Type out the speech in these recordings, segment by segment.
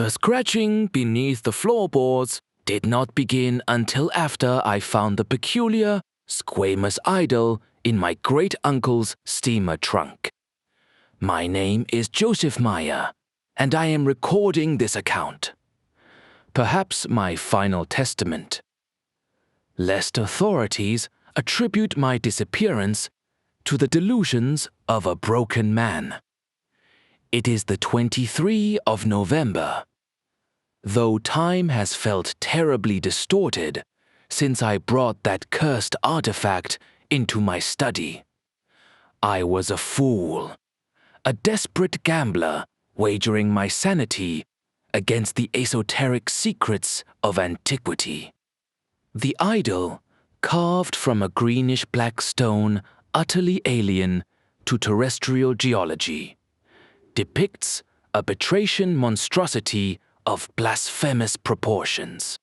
The scratching beneath the floorboards did not begin until after I found the peculiar, squamous idol in my great-uncle's steamer trunk. My name is Joseph Meyer, and I am recording this account. Perhaps my final testament. Lest authorities attribute my disappearance to the delusions of a broken man. It is the 23rd of November. Though time has felt terribly distorted since I brought that cursed artifact into my study. I was a fool, a desperate gambler wagering my sanity against the esoteric secrets of antiquity. The idol, carved from a greenish-black stone utterly alien to terrestrial geology, depicts a batrachian monstrosity of blasphemous proportions.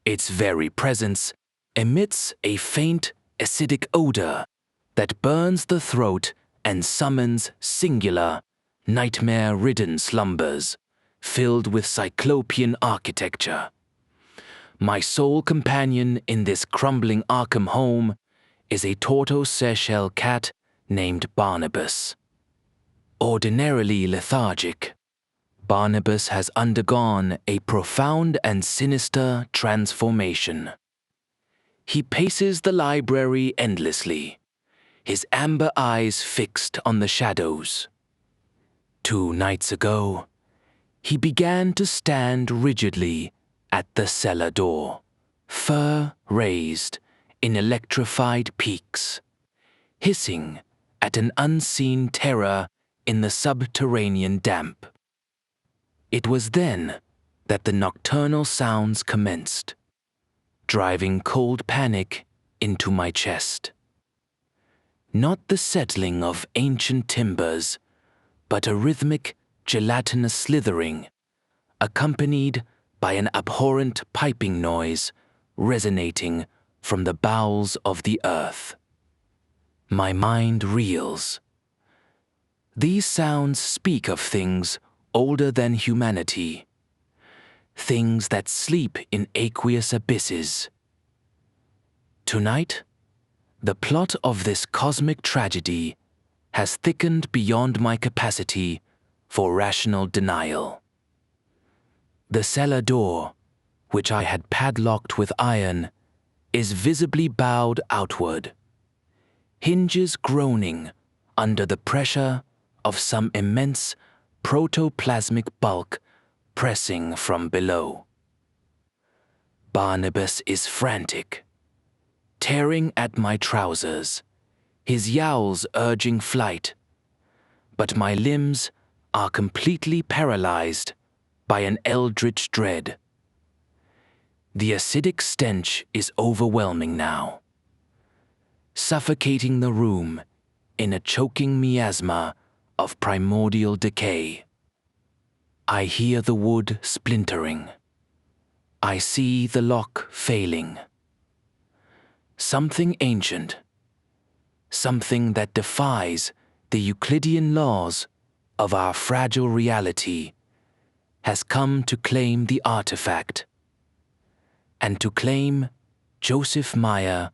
Its very presence emits a faint, acidic odor that burns the throat and summons singular, nightmare-ridden slumbers filled with cyclopean architecture. My sole companion in this crumbling Arkham home is a tortoise-shell cat named Barnabas. Ordinarily lethargic, Barnabas has undergone a profound and sinister transformation. He paces the library endlessly, his amber eyes fixed on the shadows. 2 nights ago, he began to stand rigidly at the cellar door, fur raised in electrified peaks, hissing at an unseen terror in the subterranean damp. It was then that the nocturnal sounds commenced, driving cold panic into my chest. Not the settling of ancient timbers, but a rhythmic, gelatinous slithering, accompanied by an abhorrent piping noise resonating from the bowels of the earth. My mind reels. These sounds speak of things older than humanity, things that sleep in aqueous abysses. Tonight, the plot of this cosmic tragedy has thickened beyond my capacity for rational denial. The cellar door, which I had padlocked with iron, is visibly bowed outward, hinges groaning under the pressure of some immense protoplasmic bulk pressing from below. Barnabas is frantic, tearing at my trousers, his yowls urging flight, but my limbs are completely paralyzed by an eldritch dread. The acidic stench is overwhelming now, suffocating the room in a choking miasma of primordial decay. I hear the wood splintering. I see the lock failing. Something ancient, something that defies the Euclidean laws of our fragile reality, has come to claim the artifact, and to claim Joseph Meyer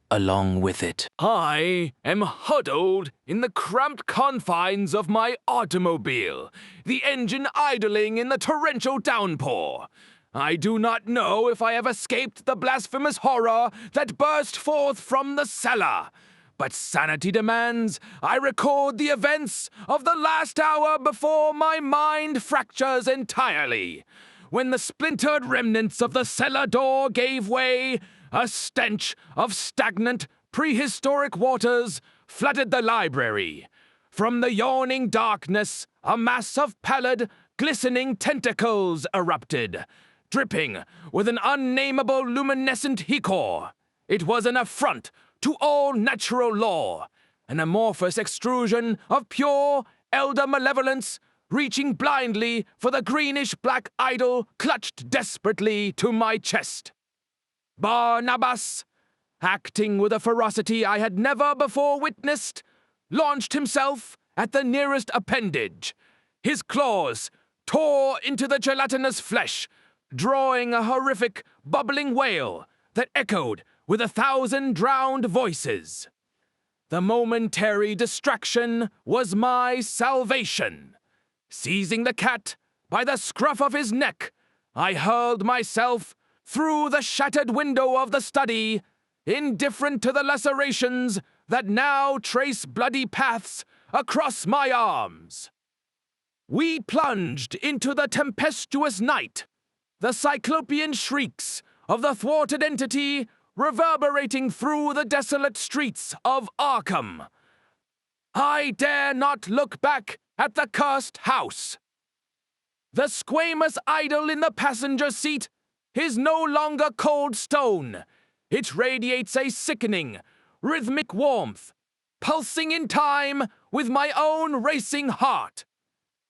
along with it. I am huddled in the cramped confines of my automobile, the engine idling in the torrential downpour. I do not know if I have escaped the blasphemous horror that burst forth from the cellar, but sanity demands I record the events of the last hour before my mind fractures entirely. When the splintered remnants of the cellar door gave way, a stench of stagnant, prehistoric waters flooded the library. From the yawning darkness, a mass of pallid, glistening tentacles erupted, dripping with an unnameable luminescent ichor. It was an affront to all natural law, an amorphous extrusion of pure, elder malevolence, reaching blindly for the greenish-black idol clutched desperately to my chest. Barnabas, acting with a ferocity I had never before witnessed, launched himself at the nearest appendage, his claws tore into the gelatinous flesh, drawing a horrific, bubbling wail that echoed with 1,000 drowned voices. The momentary distraction was my salvation. Seizing the cat by the scruff of his neck, I hurled myself through the shattered window of the study, indifferent to the lacerations that now trace bloody paths across my arms. We plunged into the tempestuous night, the cyclopean shrieks of the thwarted entity reverberating through the desolate streets of Arkham. I dare not look back at the cursed house. The squamous idol in the passenger seat is no longer cold stone. It radiates a sickening, rhythmic warmth, pulsing in time with my own racing heart.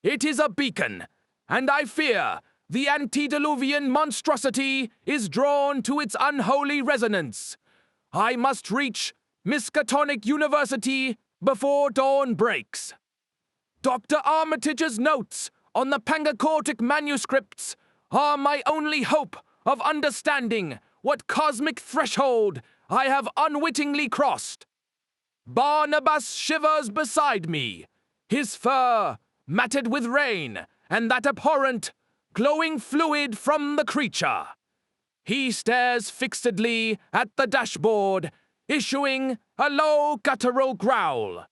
It is a beacon, and I fear the antediluvian monstrosity is drawn to its unholy resonance. I must reach Miskatonic University before dawn breaks. Dr. Armitage's notes on the pangacortic manuscripts are my only hope of understanding what cosmic threshold I have unwittingly crossed. Barnabas shivers beside me, his fur matted with rain and that abhorrent, glowing fluid from the creature. He stares fixedly at the dashboard, issuing a low guttural growl.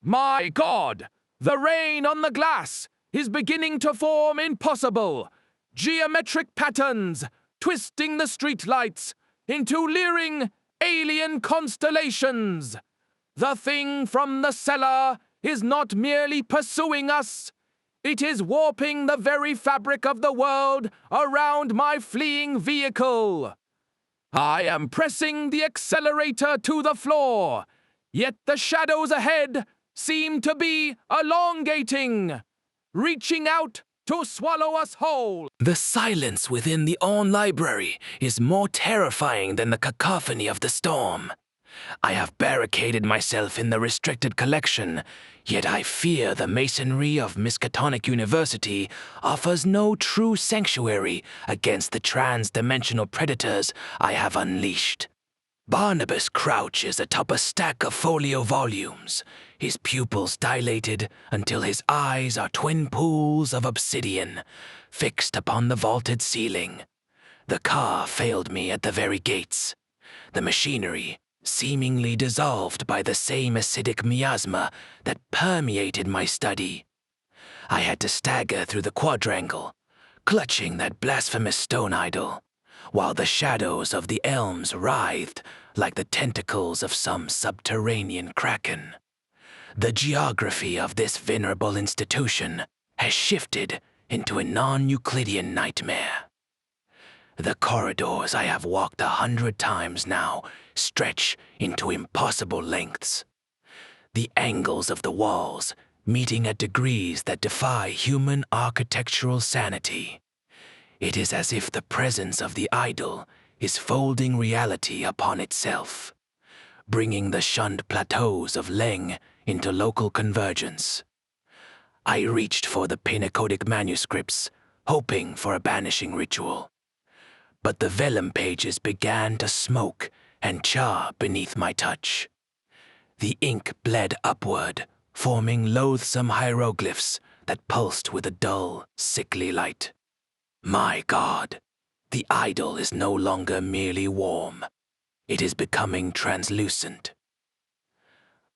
My God, the rain on the glass is beginning to form impossible, geometric patterns, twisting the streetlights into leering alien constellations. The thing from the cellar is not merely pursuing us, it is warping the very fabric of the world around my fleeing vehicle. I am pressing the accelerator to the floor, yet the shadows ahead seem to be elongating, reaching out to swallow us whole. The silence within the Orne library is more terrifying than the cacophony of the storm. I have barricaded myself in the restricted collection, yet I fear the masonry of Miskatonic University offers no true sanctuary against the trans-dimensional predators I have unleashed. Barnabas crouches atop a stack of folio volumes, his pupils dilated until his eyes are twin pools of obsidian, fixed upon the vaulted ceiling. The car failed me at the very gates. The machinery, seemingly dissolved by the same acidic miasma that permeated my study. I had to stagger through the quadrangle, clutching that blasphemous stone idol, while the shadows of the elms writhed like the tentacles of some subterranean kraken. The geography of this venerable institution has shifted into a non-Euclidean nightmare. The corridors I have walked 100 times now stretch into impossible lengths. The angles of the walls meeting at degrees that defy human architectural sanity. It is as if the presence of the idol is folding reality upon itself, bringing the shunned plateaus of Leng into local convergence. I reached for the Pinnacotic manuscripts, hoping for a banishing ritual. But the vellum pages began to smoke and char beneath my touch. The ink bled upward, forming loathsome hieroglyphs that pulsed with a dull, sickly light. My God, the idol is no longer merely warm. It is becoming translucent.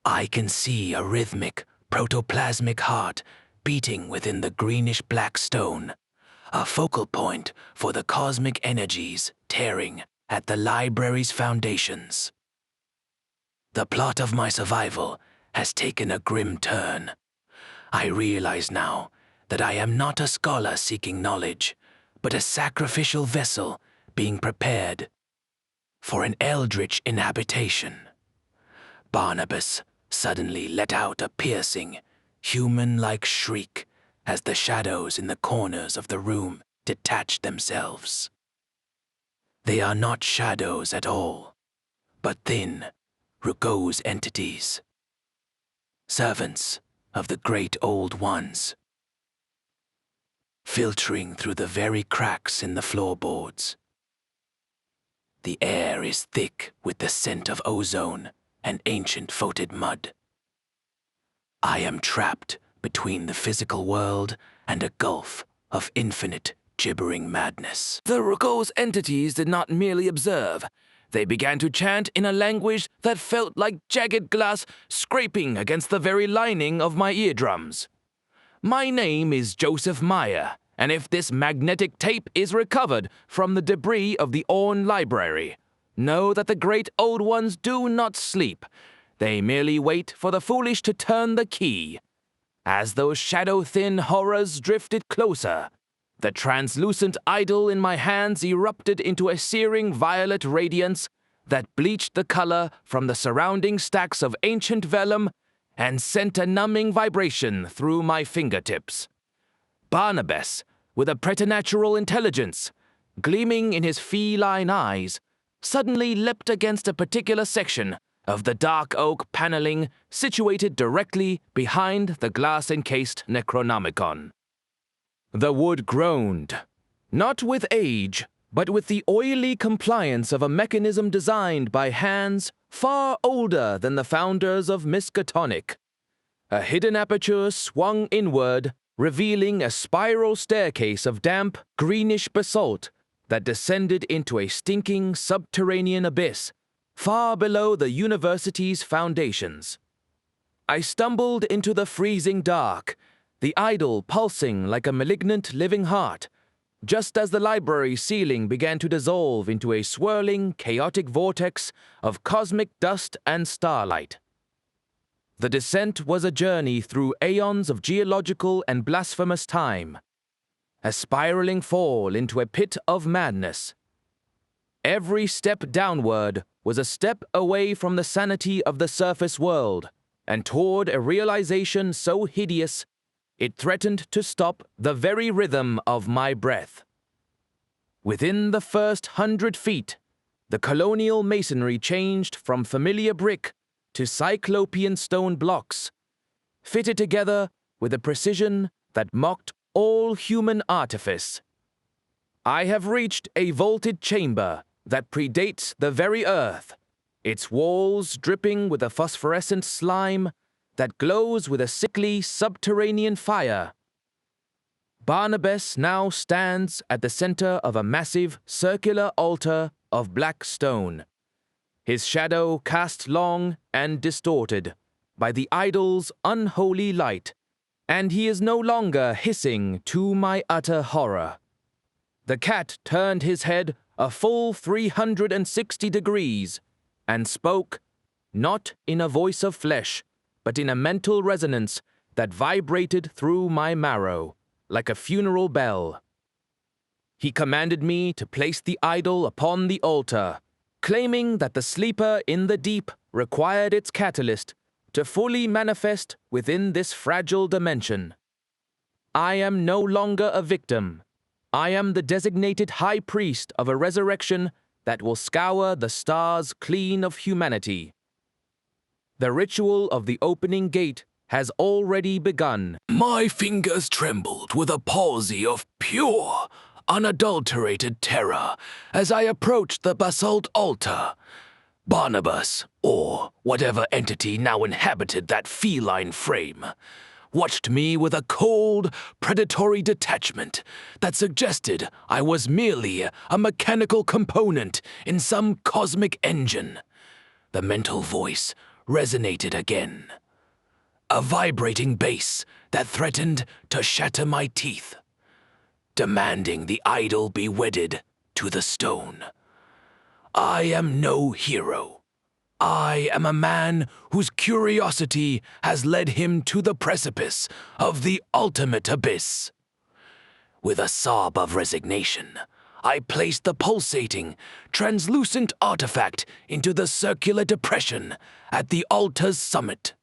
I can see a rhythmic, protoplasmic heart beating within the greenish-black stone, a focal point for the cosmic energies tearing at the library's foundations. The plot of my survival has taken a grim turn. I realize now that I am not a scholar seeking knowledge, but a sacrificial vessel being prepared for an eldritch inhabitation. Barnabas suddenly let out a piercing, human-like shriek as the shadows in the corners of the room detached themselves. They are not shadows at all, but thin, rugose entities, servants of the great old ones. filtering through the very cracks in the floorboards. The air is thick with the scent of ozone and ancient foetid mud. I am trapped between the physical world and a gulf of infinite gibbering madness. The Ruko's entities did not merely observe. They began to chant in a language that felt like jagged glass scraping against the very lining of my eardrums. My name is Joseph Meyer, and if this magnetic tape is recovered from the debris of the Orne library, know that the great old ones do not sleep. They merely wait for the foolish to turn the key. As those shadow-thin horrors drifted closer, the translucent idol in my hands erupted into a searing violet radiance that bleached the color from the surrounding stacks of ancient vellum and sent a numbing vibration through my fingertips. Barnabas, with a preternatural intelligence, gleaming in his feline eyes, suddenly leapt against a particular section of the dark oak paneling situated directly behind the glass-encased Necronomicon. The wood groaned, not with age, but with the oily compliance of a mechanism designed by hands far older than the founders of Miskatonic. A hidden aperture swung inward, revealing a spiral staircase of damp, greenish basalt that descended into a stinking subterranean abyss far below the university's foundations. I stumbled into the freezing dark, the idol pulsing like a malignant living heart, just as the library ceiling began to dissolve into a swirling, chaotic vortex of cosmic dust and starlight. The descent was a journey through aeons of geological and blasphemous time, a spiraling fall into a pit of madness. Every step downward was a step away from the sanity of the surface world, and toward a realization so hideous it threatened to stop the very rhythm of my breath. Within the first 100 feet, the colonial masonry changed from familiar brick to cyclopean stone blocks, fitted together with a precision that mocked all human artifice. I have reached a vaulted chamber that predates the very earth, its walls dripping with a phosphorescent slime that glows with a sickly subterranean fire. Barnabas now stands at the center of a massive circular altar of black stone, his shadow cast long and distorted by the idol's unholy light, and he is no longer hissing to my utter horror. The cat turned his head a full 360 degrees and spoke, not in a voice of flesh, but in a mental resonance that vibrated through my marrow like a funeral bell. He commanded me to place the idol upon the altar, claiming that the sleeper in the deep required its catalyst to fully manifest within this fragile dimension. I am no longer a victim. I am the designated high priest of a resurrection that will scour the stars clean of humanity. The ritual of the opening gate has already begun. My fingers trembled with a palsy of pure, unadulterated terror as I approached the basalt altar. Barnabas, or whatever entity now inhabited that feline frame, watched me with a cold, predatory detachment that suggested I was merely a mechanical component in some cosmic engine. The mental voice resonated again, a vibrating bass that threatened to shatter my teeth, demanding the idol be wedded to the stone. I am no hero. I am a man whose curiosity has led him to the precipice of the ultimate abyss. With a sob of resignation, I placed the pulsating, translucent artifact into the circular depression at the altar's summit.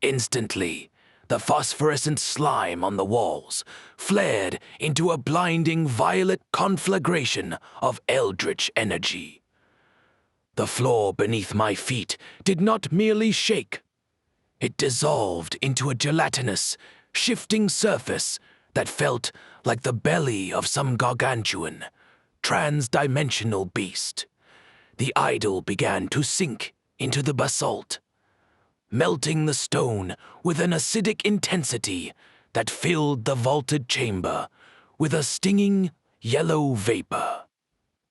Instantly, the phosphorescent slime on the walls flared into a blinding violet conflagration of eldritch energy. The floor beneath my feet did not merely shake. It dissolved into a gelatinous, shifting surface that felt like the belly of some gargantuan, trans-dimensional beast. The idol began to sink into the basalt, melting the stone with an acidic intensity that filled the vaulted chamber with a stinging yellow vapor.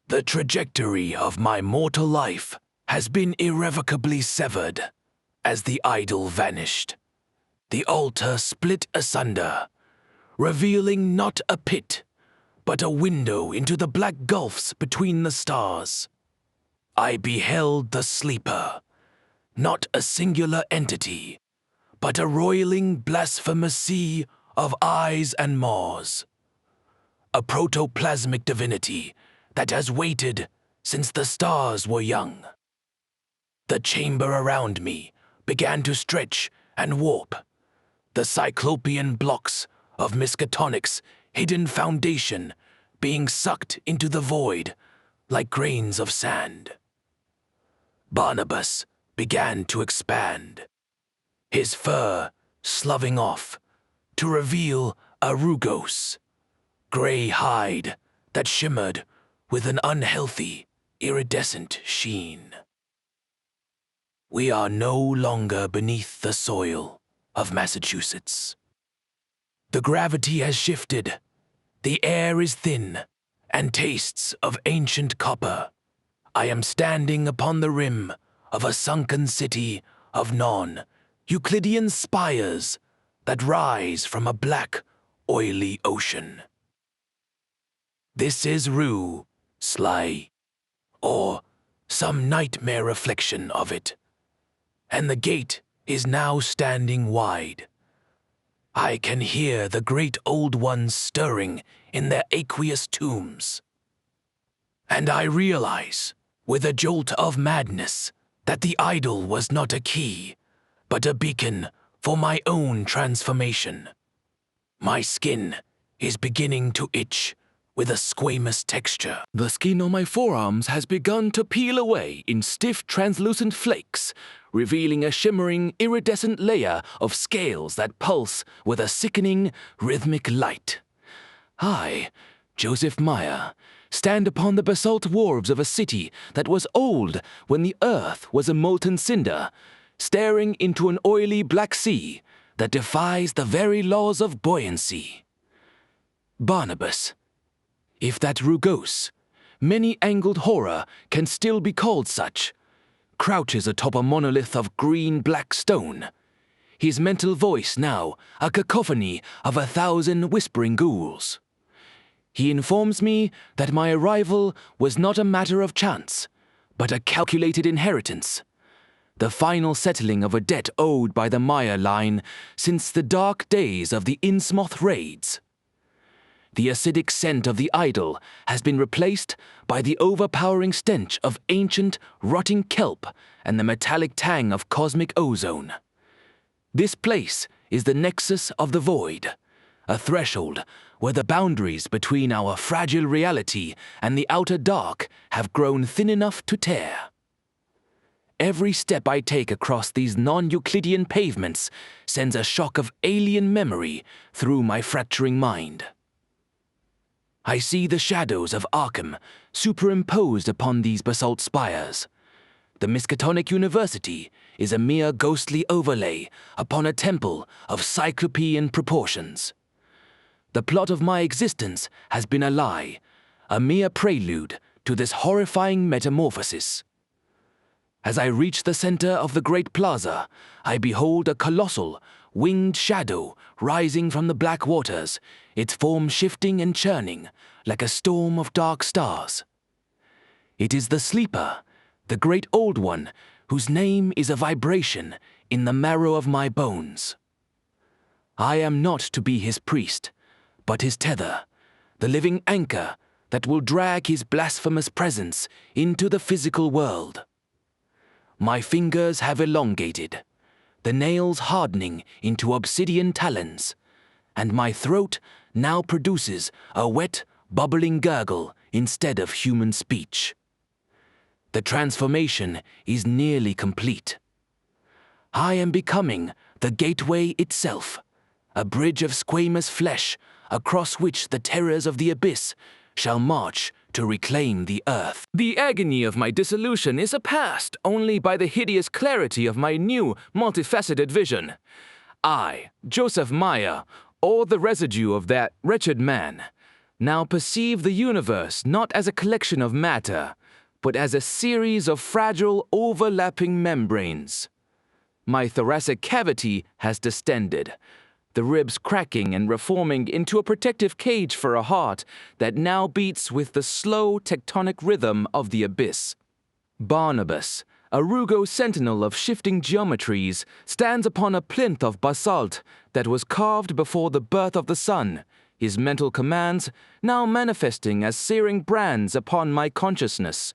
The trajectory of my mortal life has been irrevocably severed as the idol vanished. The altar split asunder, revealing not a pit, but a window into the black gulfs between the stars. I beheld the sleeper, not a singular entity, but a roiling blasphemous sea of eyes and maws. A protoplasmic divinity that has waited since the stars were young. The chamber around me began to stretch and warp, the cyclopean blocks of Miskatonic's hidden foundation being sucked into the void like grains of sand. Barnabas began to expand, his fur sloughing off to reveal a rugose, gray hide that shimmered with an unhealthy, iridescent sheen. We are no longer beneath the soil of Massachusetts. The gravity has shifted, the air is thin, and tastes of ancient copper. I am standing upon the rim of a sunken city of non-Euclidean spires that rise from a black, oily ocean. This is Rue, Sly, or some nightmare reflection of it, and the gate is now standing wide. I can hear the great old ones stirring in their aqueous tombs. And I realize, with a jolt of madness, that the idol was not a key, but a beacon for my own transformation. My skin is beginning to itch with a squamous texture. The skin on my forearms has begun to peel away in stiff, translucent flakes, revealing a shimmering, iridescent layer of scales that pulse with a sickening, rhythmic light. I, Joseph Meyer, stand upon the basalt wharves of a city that was old when the earth was a molten cinder, staring into an oily black sea that defies the very laws of buoyancy. Barnabas, if that rugose, many-angled horror can still be called such, crouches atop a monolith of green-black stone, his mental voice now a cacophony of 1,000 whispering ghouls. He informs me that my arrival was not a matter of chance, but a calculated inheritance, the final settling of a debt owed by the Meyer line since the dark days of the Innsmouth raids. The acidic scent of the idol has been replaced by the overpowering stench of ancient, rotting kelp and the metallic tang of cosmic ozone. This place is the nexus of the void, a threshold where the boundaries between our fragile reality and the outer dark have grown thin enough to tear. Every step I take across these non-Euclidean pavements sends a shock of alien memory through my fracturing mind. I see the shadows of Arkham superimposed upon these basalt spires. The Miskatonic University is a mere ghostly overlay upon a temple of cyclopean proportions. The plot of my existence has been a lie, a mere prelude to this horrifying metamorphosis. As I reach the center of the great plaza, I behold a colossal, winged shadow rising from the black waters, its form shifting and churning like a storm of dark stars. It is the sleeper, the great old one, whose name is a vibration in the marrow of my bones. I am not to be his priest, but his tether, the living anchor that will drag his blasphemous presence into the physical world. My fingers have elongated, the nails hardening into obsidian talons, and my throat now produces a wet, bubbling gurgle instead of human speech. The transformation is nearly complete. I am becoming the gateway itself, a bridge of squamous flesh across which the terrors of the abyss shall march to reclaim the earth. The agony of my dissolution is surpassed only by the hideous clarity of my new, multifaceted vision. I, Joseph Meyer, or the residue of that wretched man, now perceive the universe not as a collection of matter, but as a series of fragile, overlapping membranes. My thoracic cavity has distended, the ribs cracking and reforming into a protective cage for a heart that now beats with the slow tectonic rhythm of the abyss. Barnabas, a rugo sentinel of shifting geometries, stands upon a plinth of basalt that was carved before the birth of the sun, his mental commands now manifesting as searing brands upon my consciousness.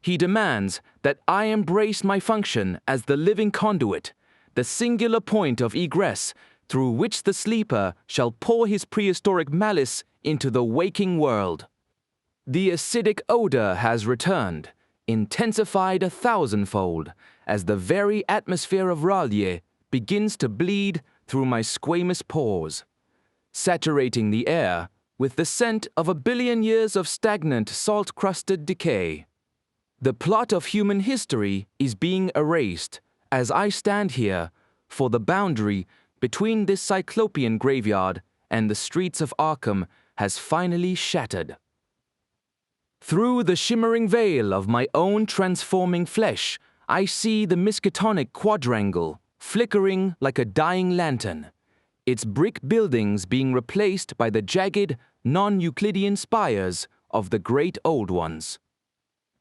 He demands that I embrace my function as the living conduit, the singular point of egress through which the sleeper shall pour his prehistoric malice into the waking world. The acidic odor has returned, intensified 1,000-fold, as the very atmosphere of R'lyeh begins to bleed through my squamous pores, saturating the air with the scent of 1 billion years of stagnant, salt-crusted decay. The plot of human history is being erased as I stand here, for the boundary between this cyclopean graveyard and the streets of Arkham has finally shattered. Through the shimmering veil of my own transforming flesh, I see the Miskatonic quadrangle, flickering like a dying lantern, its brick buildings being replaced by the jagged, non-Euclidean spires of the great old ones.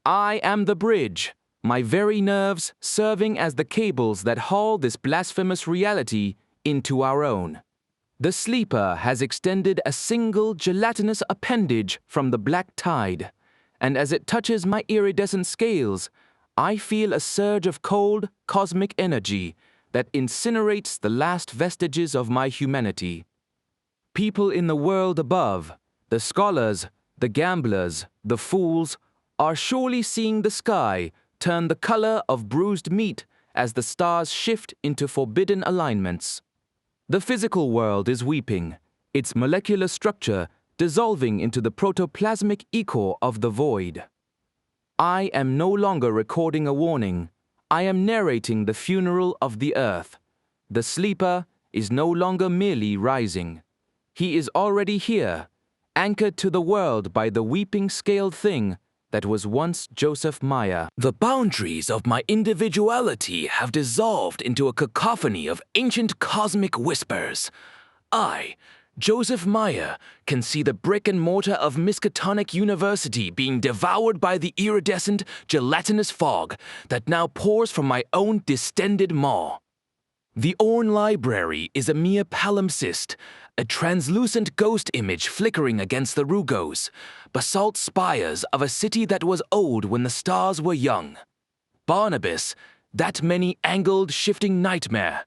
I am the bridge, my very nerves serving as the cables that haul this blasphemous reality into our own. The sleeper has extended a single gelatinous appendage from the black tide, and as it touches my iridescent scales, I feel a surge of cold, cosmic energy that incinerates the last vestiges of my humanity. People in the world above, the scholars, the gamblers, the fools, are surely seeing the sky turn the color of bruised meat as the stars shift into forbidden alignments. The physical world is weeping, its molecular structure dissolving into the protoplasmic ichor of the void. I am no longer recording a warning. I am narrating the funeral of the earth. The sleeper is no longer merely rising. He is already here, anchored to the world by the weeping scaled thing that was once Joseph Meyer. The boundaries of my individuality have dissolved into a cacophony of ancient cosmic whispers. I, Joseph Meyer, can see the brick and mortar of Miskatonic University being devoured by the iridescent, gelatinous fog that now pours from my own distended maw. The Orne Library is a mere palimpsest, a translucent ghost image flickering against the rugos, basalt spires of a city that was old when the stars were young. Barnabas, that many-angled, shifting nightmare,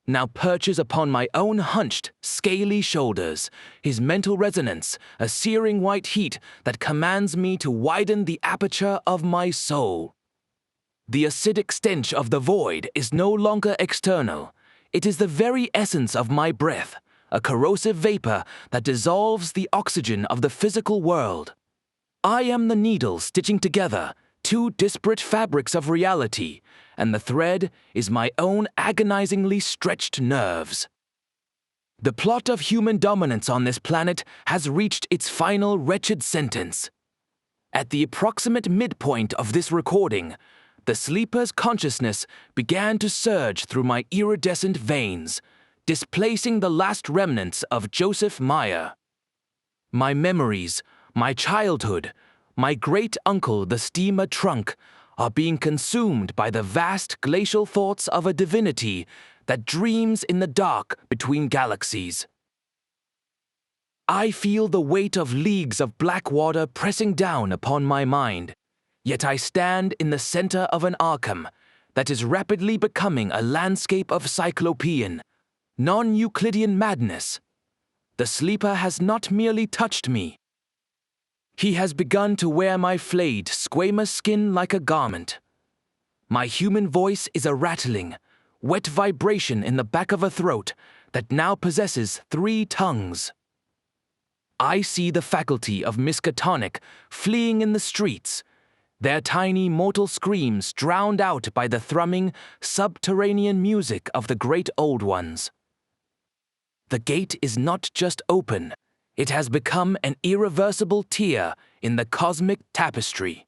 now perches upon my own hunched, scaly shoulders, his mental resonance a searing white heat that commands me to widen the aperture of my soul. The acidic stench of the void is no longer external. It is the very essence of my breath, a corrosive vapor that dissolves the oxygen of the physical world. I am the needle stitching together two disparate fabrics of reality, and the thread is my own agonizingly stretched nerves. The plot of human dominance on this planet has reached its final wretched sentence. At the approximate midpoint of this recording, the sleeper's consciousness began to surge through my iridescent veins, displacing the last remnants of Joseph Meyer. My memories, my childhood, my great-uncle the steamer trunk, are being consumed by the vast glacial thoughts of a divinity that dreams in the dark between galaxies. I feel the weight of leagues of black water pressing down upon my mind, yet I stand in the center of an Arkham that is rapidly becoming a landscape of cyclopean, non-Euclidean madness. The sleeper has not merely touched me. He has begun to wear my flayed, squamous skin like a garment. My human voice is a rattling, wet vibration in the back of a throat that now possesses 3 tongues. I see the faculty of Miskatonic fleeing in the streets, their tiny mortal screams drowned out by the thrumming, subterranean music of the great old ones. The gate is not just open, it has become an irreversible tear in the cosmic tapestry.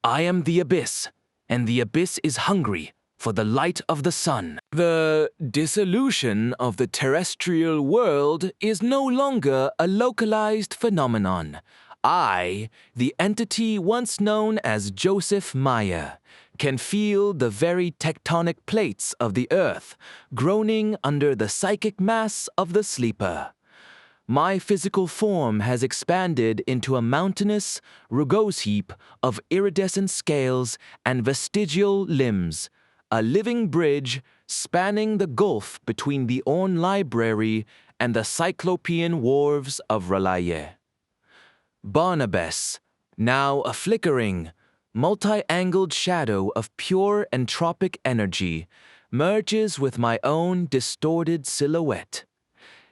I am the abyss, and the abyss is hungry for the light of the sun. The dissolution of the terrestrial world is no longer a localized phenomenon. I, the entity once known as Joseph Meyer, can feel the very tectonic plates of the earth groaning under the psychic mass of the sleeper. My physical form has expanded into a mountainous, rugose heap of iridescent scales and vestigial limbs, a living bridge spanning the gulf between the Orne library and the cyclopean wharves of R'lyeh. Barnabas, now a flickering, multi-angled shadow of pure entropic energy, merges with my own distorted silhouette.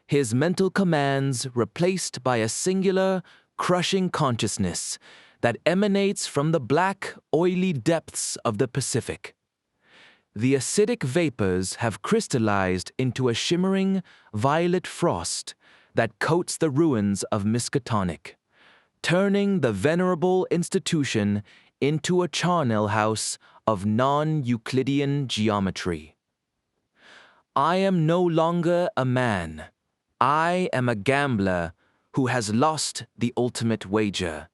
His mental commands replaced by a singular, crushing consciousness that emanates from the black, oily depths of the Pacific. The acidic vapors have crystallized into a shimmering, violet frost that coats the ruins of Miskatonic, turning the venerable institution into a charnel house of non-Euclidean geometry. I am no longer a man. I am a gambler who has lost the ultimate wager,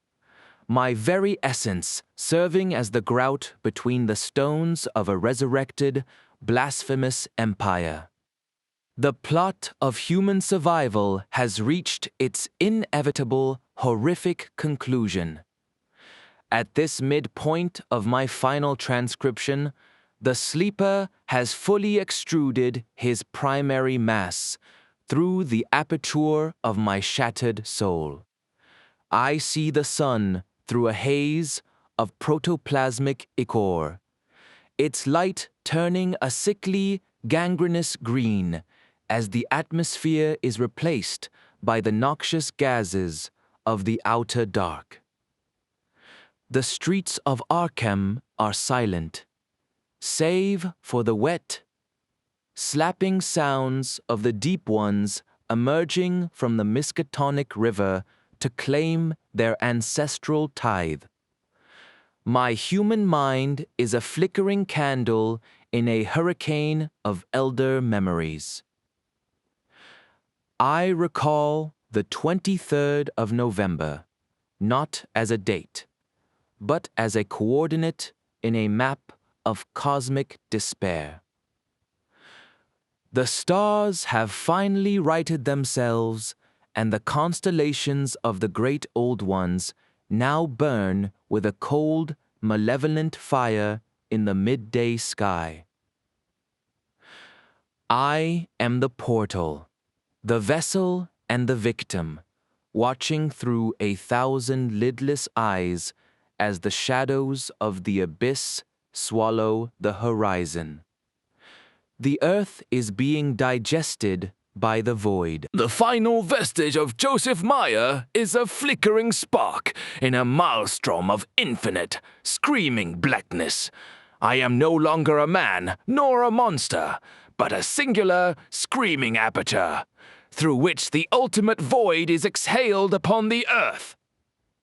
my very essence serving as the grout between the stones of a resurrected, blasphemous empire. The plot of human survival has reached its inevitable, horrific conclusion. At this midpoint of my final transcription, the sleeper has fully extruded his primary mass through the aperture of my shattered soul. I see the sun through a haze of protoplasmic ichor, its light turning a sickly, gangrenous green as the atmosphere is replaced by the noxious gases of the outer dark. The streets of Arkham are silent, save for the wet, slapping sounds of the deep ones emerging from the Miskatonic River to claim their ancestral tithe. My human mind is a flickering candle in a hurricane of elder memories. I recall the 23rd of November, not as a date, but as a coordinate in a map of cosmic despair. The stars have finally righted themselves, and the constellations of the great old ones now burn with a cold, malevolent fire in the midday sky. I am the portal, the vessel and the victim, watching through 1,000 lidless eyes as the shadows of the abyss swallow the horizon. The earth is being digested by the void. The final vestige of Joseph Meyer is a flickering spark in a maelstrom of infinite, screaming blackness. I am no longer a man nor a monster, but a singular, screaming aperture, through which the ultimate void is exhaled upon the earth.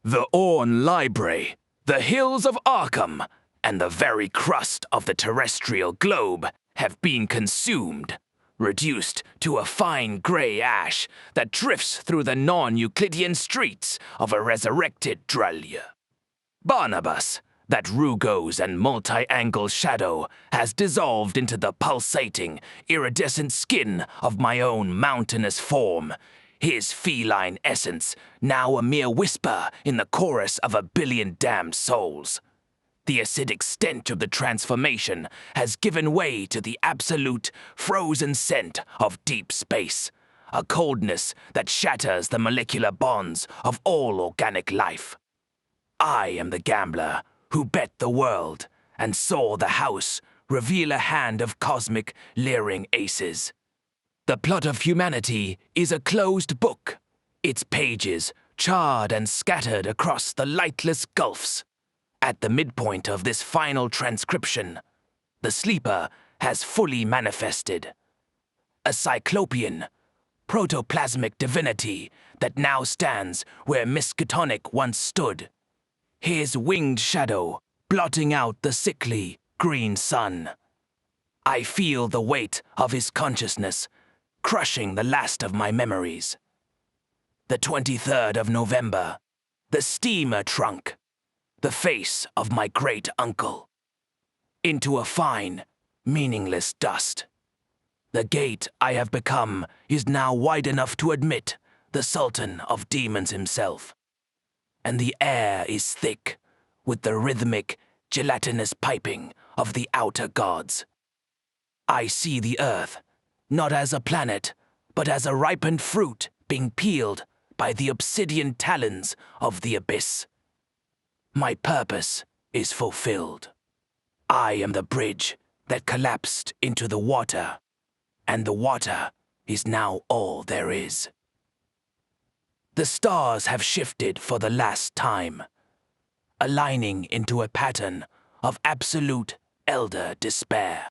The Orne Library, the hills of Arkham, and the very crust of the terrestrial globe have been consumed, reduced to a fine gray ash that drifts through the non-Euclidean streets of a resurrected R'lyeh. Barnabas, that rugose and multi-angle shadow, has dissolved into the pulsating, iridescent skin of my own mountainous form, his feline essence now a mere whisper in the chorus of 1 billion damned souls. The acidic stench of the transformation has given way to the absolute, frozen scent of deep space, a coldness that shatters the molecular bonds of all organic life. I am the gambler who bet the world and saw the house reveal a hand of cosmic, leering aces. The plot of humanity is a closed book. its pages charred and scattered across the lightless gulfs. At the midpoint of this final transcription, the sleeper has fully manifested. A cyclopean, protoplasmic divinity that now stands where Miskatonic once stood, his winged shadow blotting out the sickly green sun. I feel the weight of his consciousness crushing the last of my memories. The 23rd of November, the steamer trunk, the face of my great uncle, into a fine, meaningless dust. The gate I have become is now wide enough to admit the Sultan of Demons himself. And the air is thick with the rhythmic, gelatinous piping of the outer gods. I see the earth, not as a planet, but as a ripened fruit being peeled by the obsidian talons of the abyss. My purpose is fulfilled. I am the bridge that collapsed into the water, and the water is now all there is. The stars have shifted for the last time, aligning into a pattern of absolute elder despair.